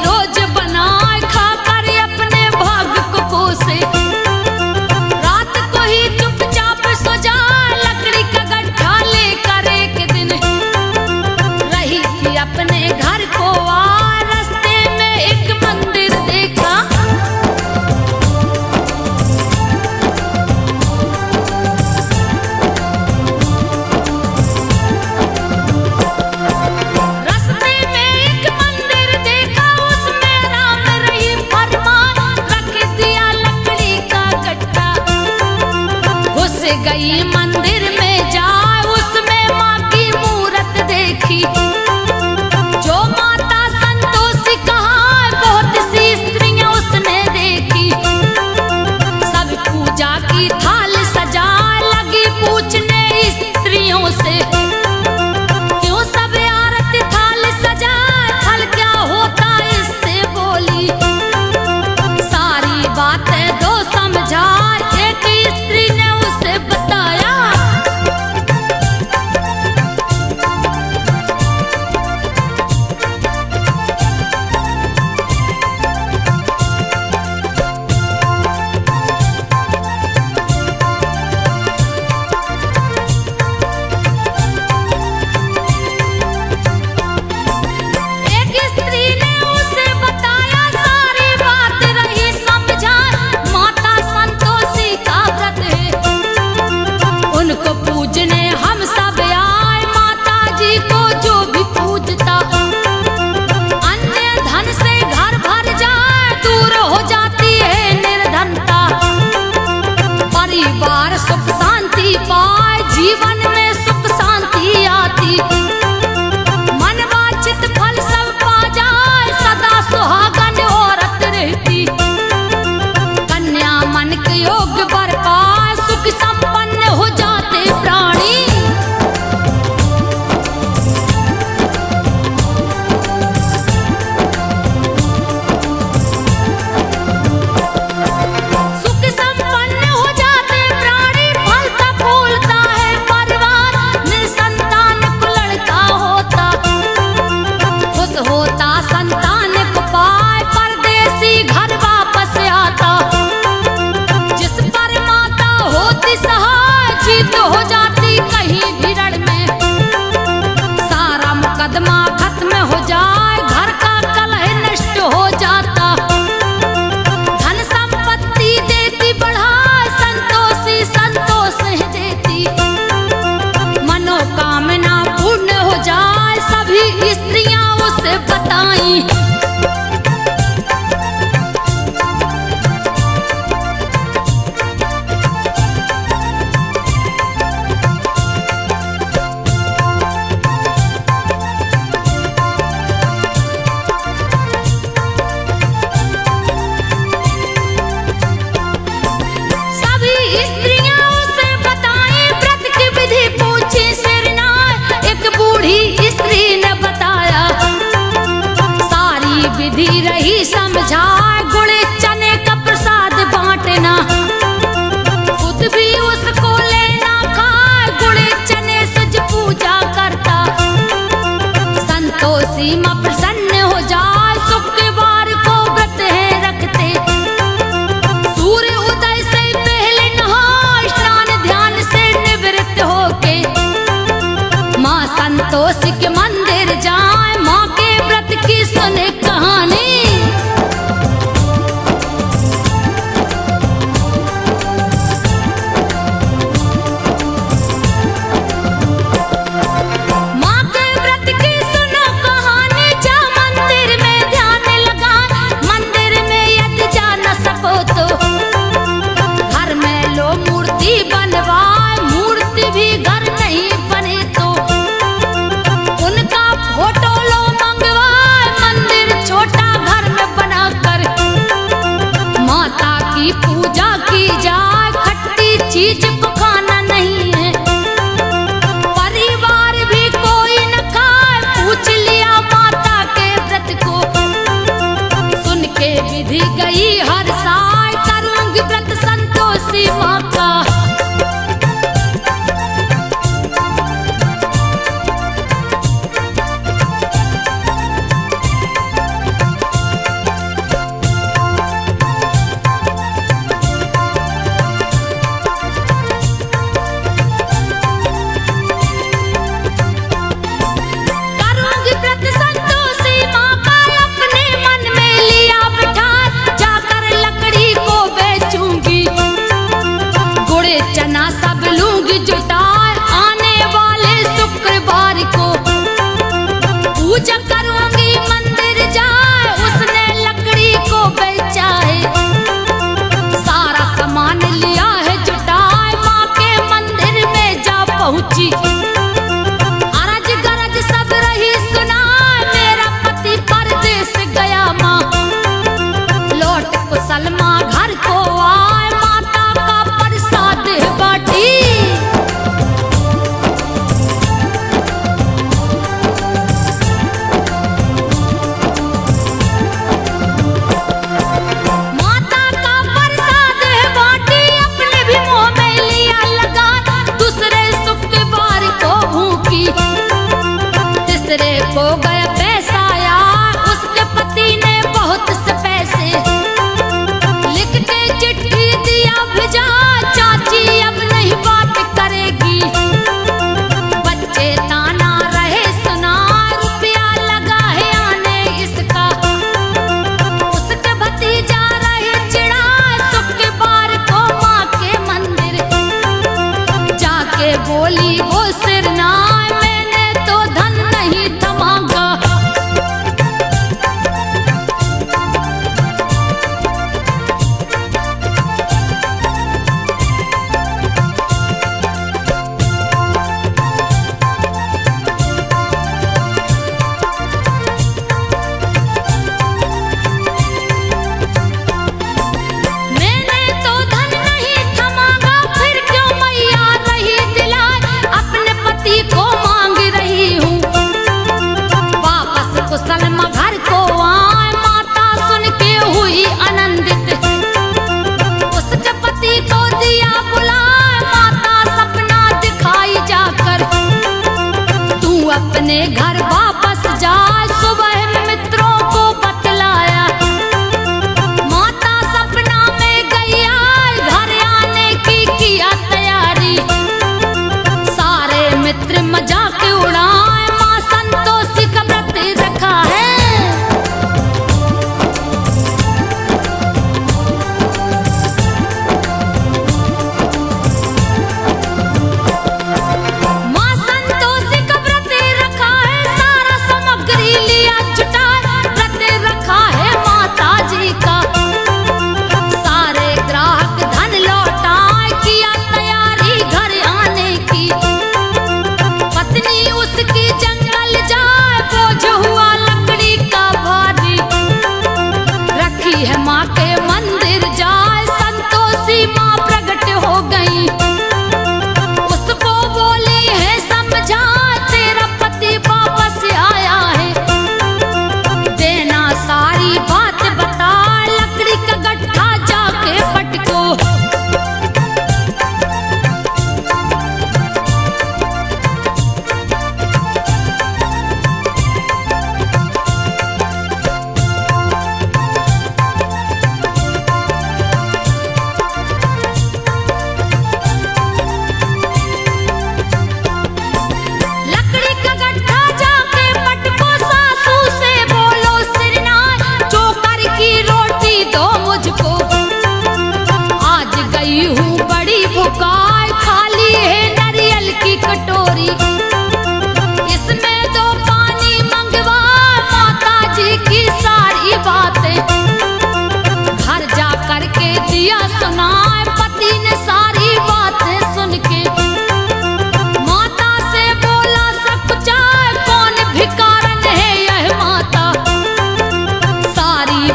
रोज बनाए खाकर अपने भाग्य को कोसे। रात को ही चुपचाप सो जाए लकड़ी का गड्ढा लेकर एक दिन रही थी अपने घर को आ रास्ते में एक मंदिर देखा। रास्ते में एक मंदिर देखा उसमें राम रही फरमान रख दिया लकड़ी का गड्ढा। घुस गई मंदिर में जाए उसमें माँ की मूरत देखी। जो माता संतोषी कहाँ बहुत सी स्त्रियां उसने देखी। सब पूजा की थाल सजाए लगी पूछने स्त्रियों से क्यों सब आरती थाल सजाए फल क्या होता इससे बोली। सारी बातें दो समझा एक स्त्री ने उसे बताया। एक स्त्री ने उसे बताया सारी बात रही समझा। माता संतोषी का व्रत है उनको पूजने हम सब आए। माता जी को जो भी पूजता अन्य धन से घर भर जाए दूर हो जाती है निर्धनता। परिवार सुख शांति पाए जीवन में सुख शांति आती। मनवांछित फल सब पा जाए सदा सुहागन औरत रहती। कन्या मन के योग्य वर पाए सुख संपन्न हो जाते प्राणी। सुख संपन्न हो जाते प्राणी फलता फूलता है परिवार। निसंतान को लड़का होता खुश होता संतान को पाए परदेसी घर वापस आता। जिस पर माता होती सहाय जीत हो जाती कहीं भी रण में। सारा मुकदमा खत्म हो जाए घर का कलह नष्ट हो जाता। धन संपत्ति देती बढ़ाए संतोषी संतोष है देती। मनोकामना पूर्ण हो जाए सभी स्त्रियां उसे बताई। सभी स्त्रियां उसे बताई व्रत की विधि पूछी सिरनाए। एक बूढ़ी स्त्री ने बताया सारी विधि रही समझाए। गुड़ चने का प्रसाद बांटना खुद भी उसको लेना खाए। गुड़ चने सज पूजा करता संतोषी मां प्रसन्न हो जाए। शुक्रवार को व्रत है रखते सूर्य उदय से पहले नहा स्नान ध्यान से निवृत्त होके माँ संतोषी के मंदिर जाए। माँ के व्रत की सुने कहानी। माँ के व्रत की सुनो कहानी। जा मंदिर में ध्यान लगा मंदिर में यदि जा न सको तो घर में लो मूर्ति बनवाए। मूर्ति भी घर नहीं बने तो उनका फोटो लो मंगवाए। मंदिर छोटा घर में बनाकर माता की पूजा की जाए। खट्टी चीज को खाना नहीं है परिवार भी कोई न खाए। पूछ लिया माता के व्रत को सुन के विधि गई हर साल करूंगी व्रत संतोषी माँ का।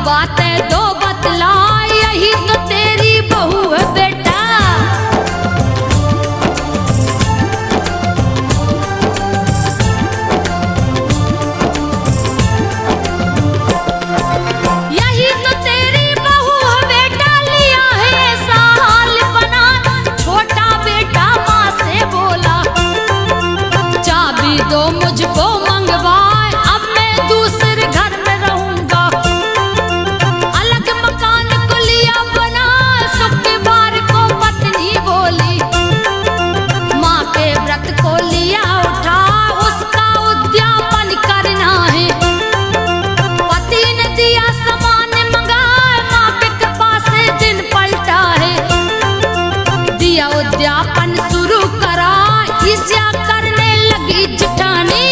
बातें दो बतला, यही तो तेरी बहू है बेटा। यही तो तेरी बहू है बेटा, लिया है ऐसा हाल बना। छोटा बेटा माँ से बोला, चाबी दो मुझको मंगवाए, अब मैं दूसरे घर में रहूंगा। अलग मकान को लिया बना, शुक्रवार को पत्नी बोली। माँ के व्रत को लिया उठा, उसका उद्यापन करना है। पति ने दिया सामान मंगाए, माँ के कृपा से दिन पलटा है। दिया उद्यापन शुरू करा, ईर्ष्या करने लगी जिठानी।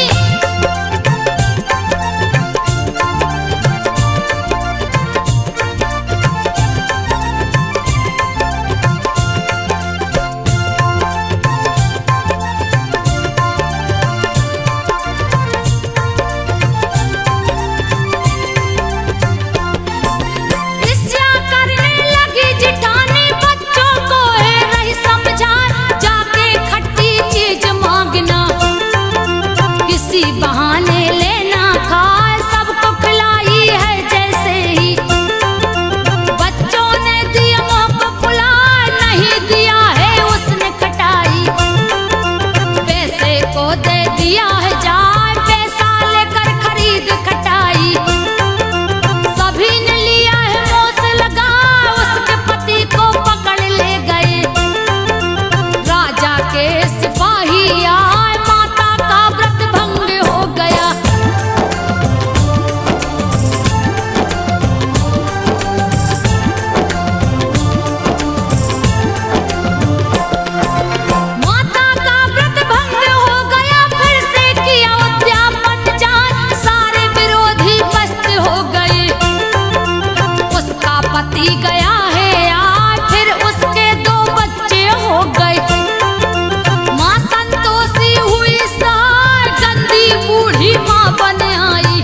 ईर्ष्या करने लगी जिठानी, बच्चों को है रही समझा। जाके खट्टी चीज मांगना, किसी बहाने लेना खाए, सबको खिलाई है जैसे ही। बच्चों ने दिया मुँह को फुला, नहीं दिया है उसने खटाई। पैसे को दे दिया है जाए, पैसा लेकर खरीद खटाई। सभी ने लिया है मुँह से लगा, उसके पति को पकड़ ले गए। राजा के सिपाही आए, माता का व्रत भंग हो गया। माता का व्रत भंग हो गया, फिर से किया उद्यापन जान। सारे विरोधी पस्त हो गए, उसका पति गया है यार, फिर उसके 2 बच्चे हो गए। माँ संतोषी हुई सार, गंदी बूढ़ी माँ बन आई।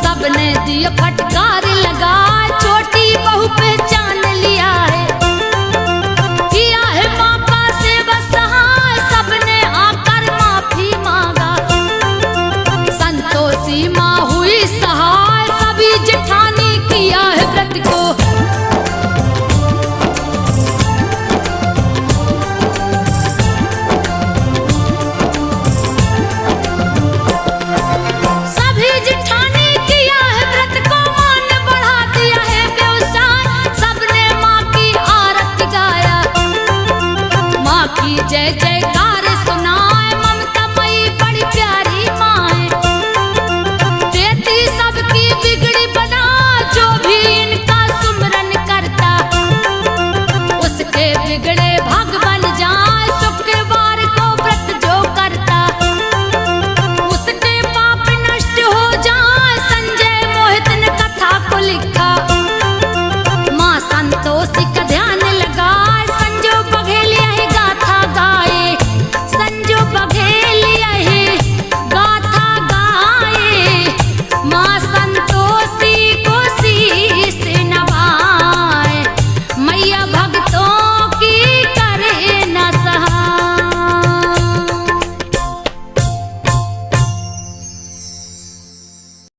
सबने दिए फटकार